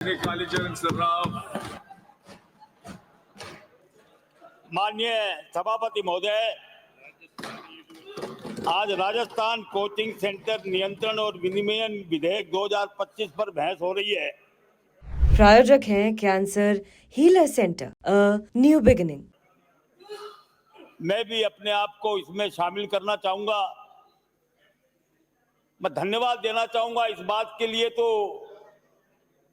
कालीचरण सर्राफ। माननीय सभापति महोदय, आज राजस्थान कोचिंग सेंटर नियंत्रण और विनियमन विधेयक 2025 पर बहस हो रही है। प्रायोजक हैं cancer healer centre, a new beginning. मैं भी अपने आप को इसमें शामिल करना चाहूंगा। मैं धन्यवाद देना चाहूंगा इस बात के लिए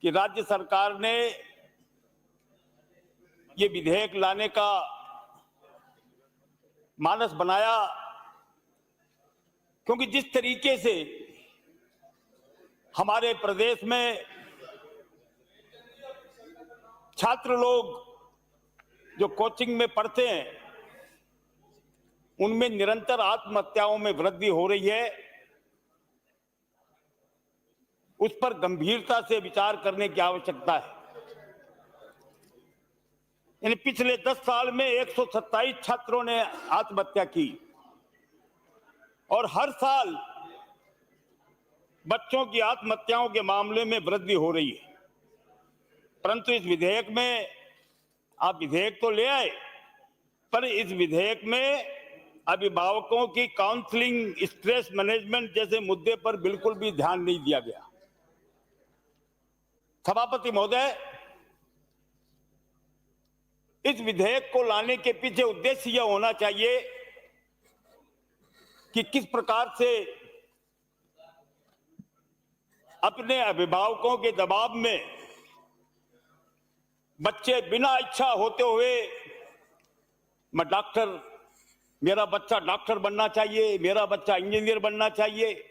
कि राज्य सरकार ने ये विधेयक लाने का मानस बनाया, क्योंकि जिस तरीके से हमारे प्रदेश में छात्र लोग जो कोचिंग में पढ़ते हैं उनमें निरंतर आत्महत्याओं में वृद्धि हो रही है, उस पर गंभीरता से विचार करने की आवश्यकता है। यानी पिछले 10 साल में 127 छात्रों ने आत्महत्या की और हर साल बच्चों की आत्महत्याओं के मामले में वृद्धि हो रही है। परंतु इस विधेयक में आप विधेयक तो ले आए, पर इस विधेयक में अभिभावकों की काउंसलिंग, स्ट्रेस मैनेजमेंट जैसे मुद्दे पर बिल्कुल भी ध्यान नहीं दिया गया। सभापति महोदय, इस विधेयक को लाने के पीछे उद्देश्य यह होना चाहिए कि किस प्रकार से अपने अभिभावकों के दबाव में बच्चे बिना इच्छा होते हुए मेरा बच्चा डॉक्टर बनना चाहिए, मेरा बच्चा इंजीनियर बनना चाहिए,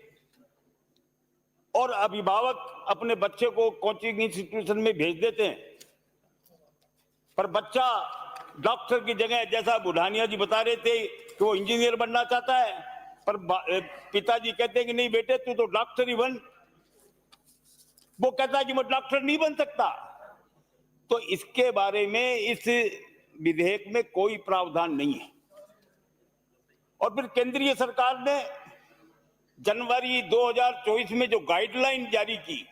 और अभिभावक अपने बच्चे को कोचिंग इंस्टीट्यूशन में भेज देते हैं, पर बच्चा डॉक्टर की जगह, जैसा बुढ़ानिया जी बता रहे थे कि वो इंजीनियर बनना चाहता है, पर पिताजी कहते हैं कि नहीं बेटे तू तो डॉक्टर ही बन। वो कहता है कि मैं डॉक्टर नहीं बन सकता। तो इसके बारे में इस विधेयक में कोई प्रावधान नहीं है। और फिर केंद्रीय सरकार ने जनवरी 2024 में जो गाइडलाइन जारी की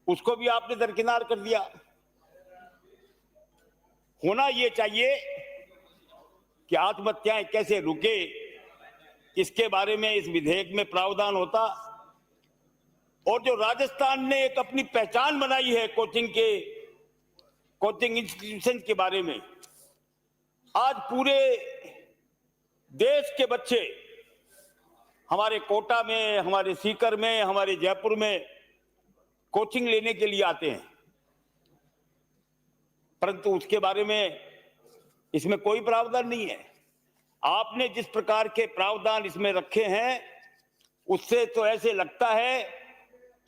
उसको भी आपने दरकिनार कर दिया। होना यह चाहिए कि आत्महत्याएं कैसे रुके, इसके बारे में इस विधेयक में प्रावधान होता। और जो राजस्थान ने एक अपनी पहचान बनाई है कोचिंग इंस्टीट्यूशन के बारे में, आज पूरे देश के बच्चे हमारे कोटा में, हमारे सीकर में, हमारे जयपुर में कोचिंग लेने के लिए आते हैं, परंतु उसके बारे में इसमें कोई प्रावधान नहीं है। आपने जिस प्रकार के प्रावधान इसमें रखे हैं उससे तो ऐसे लगता है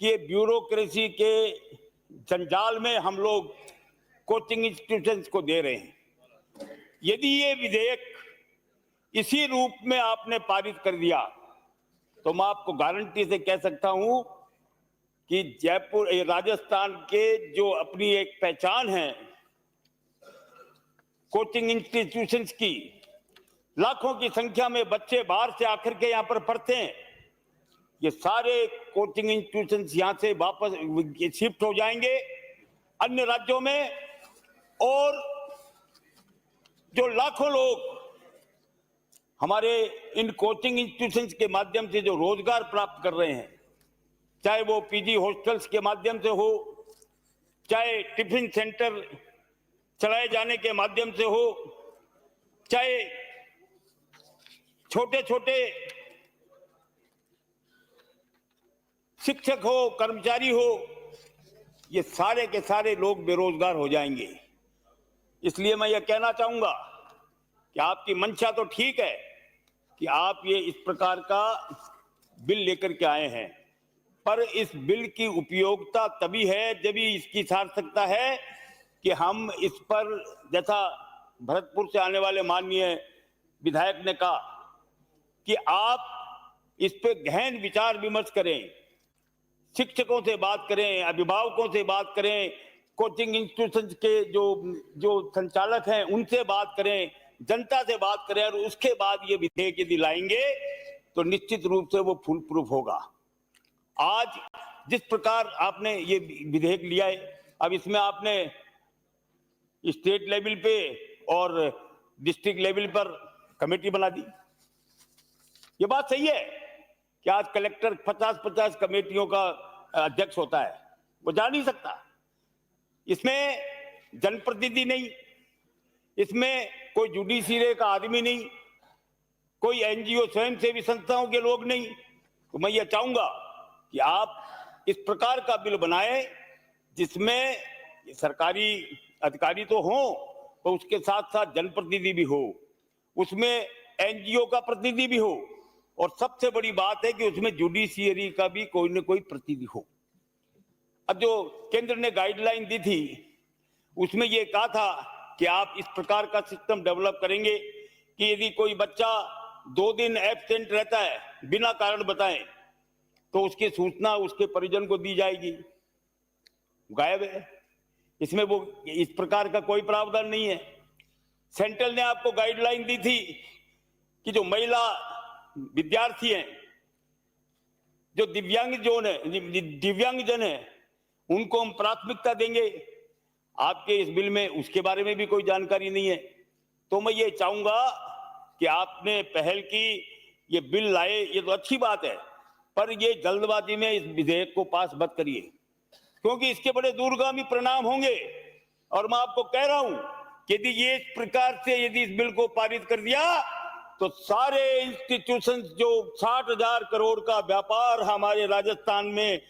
कि ये ब्यूरोक्रेसी के जंजाल में हम लोग कोचिंग इंस्टीट्यूशंस को दे रहे हैं। यदि ये विधेयक इसी रूप में आपने पारित कर दिया तो मैं आपको गारंटी से कह सकता हूं कि राजस्थान के जो अपनी एक पहचान है कोचिंग इंस्टीट्यूशंस की, लाखों की संख्या में बच्चे बाहर से आकर के यहां पर पढ़ते हैं, ये सारे कोचिंग इंस्टीट्यूशंस यहां से वापस शिफ्ट हो जाएंगे अन्य राज्यों में, और जो लाखों लोग हमारे इन कोचिंग इंस्टीट्यूशंस के माध्यम से जो रोजगार प्राप्त कर रहे हैं, चाहे वो पीजी हॉस्टल्स के माध्यम से हो, चाहे टिफिन सेंटर चलाए जाने के माध्यम से हो, चाहे छोटे छोटे शिक्षक हो, कर्मचारी हो, ये सारे के सारे लोग बेरोजगार हो जाएंगे। इसलिए मैं ये कहना चाहूंगा कि आपकी मंशा तो ठीक है कि आप ये इस प्रकार का बिल लेकर के आए हैं, पर इस बिल की उपयोगिता तभी है जब इसकी सार्थकता है कि हम इस पर, जैसा भरतपुर से आने वाले माननीय विधायक ने कहा, कि आप इस पे गहन विचार विमर्श करें, शिक्षकों से बात करें, अभिभावकों से बात करें, कोचिंग इंस्टीट्यूशन के जो संचालक हैं उनसे बात करें, जनता से बात करें, और उसके बाद ये विधेयक यदि लाएंगे तो निश्चित रूप से वो फुल प्रूफ होगा। आज जिस प्रकार आपने ये विधेयक लिया है, अब इसमें आपने स्टेट लेवल पे और डिस्ट्रिक्ट लेवल पर कमेटी बना दी। ये बात सही है कि आज कलेक्टर 50-50 कमेटियों का अध्यक्ष होता है, वो जा नहीं सकता। इसमें जनप्रतिनिधि नहीं, इसमें कोई जुडिशियरी का आदमी नहीं, कोई एनजीओ स्वयंसेवी संस्थाओं के लोग नहीं। तो मैं ये चाहूंगा कि आप इस प्रकार का बिल बनाएं जिसमें सरकारी अधिकारी तो हो, तो उसके साथ साथ जनप्रतिनिधि भी हो, उसमें एनजीओ का प्रतिनिधि भी हो, और सबसे बड़ी बात है कि उसमें जुडिशियरी का भी कोई न कोई प्रतिनिधि हो। अब जो केंद्र ने गाइडलाइन दी थी उसमें यह कहा था कि आप इस प्रकार का सिस्टम डेवलप करेंगे कि यदि कोई बच्चा 2 दिन एब्सेंट रहता है बिना कारण बताए, तो उसकी सूचना उसके परिजन को दी जाएगी। गायब है, इसमें वो इस प्रकार का कोई प्रावधान नहीं है। सेंट्रल ने आपको गाइडलाइन दी थी कि जो महिला विद्यार्थी हैं, जो दिव्यांगजन है, उनको हम प्राथमिकता देंगे। आपके इस बिल में उसके बारे में भी कोई जानकारी नहीं है। तो मैं ये चाहूंगा कि आपने पहल की, ये बिल लाए, ये तो अच्छी बात है, पर ये जल्दबाजी में इस विधेयक को पास मत करिए, क्योंकि इसके बड़े दूरगामी परिणाम होंगे। और मैं आपको कह रहा हूं कि यदि ये इस प्रकार से यदि इस बिल को पारित कर दिया तो सारे इंस्टीट्यूशंस, जो 60,000 करोड़ का व्यापार हमारे राजस्थान में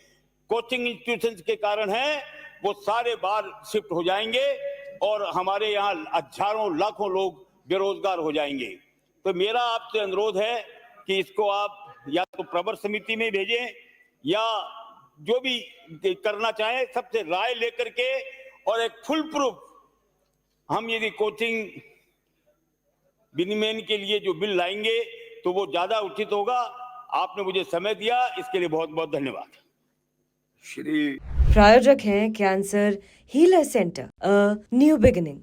कोचिंग इंस्टीट्यूशंस के कारण है, वो सारे बाहर शिफ्ट हो जाएंगे और हमारे यहाँ हजारों लाखों लोग बेरोजगार हो जाएंगे। तो मेरा आपसे अनुरोध है कि इसको आप या तो प्रवर समिति में भेजें या जो भी करना चाहें, सबसे राय लेकर के, और एक फुल प्रूफ हम यदि कोचिंग विनियमन के लिए जो बिल लाएंगे तो वो ज्यादा उचित होगा। आपने मुझे समय दिया, इसके लिए बहुत बहुत धन्यवाद। प्रायोजक हैं cancer healer centre, a new beginning.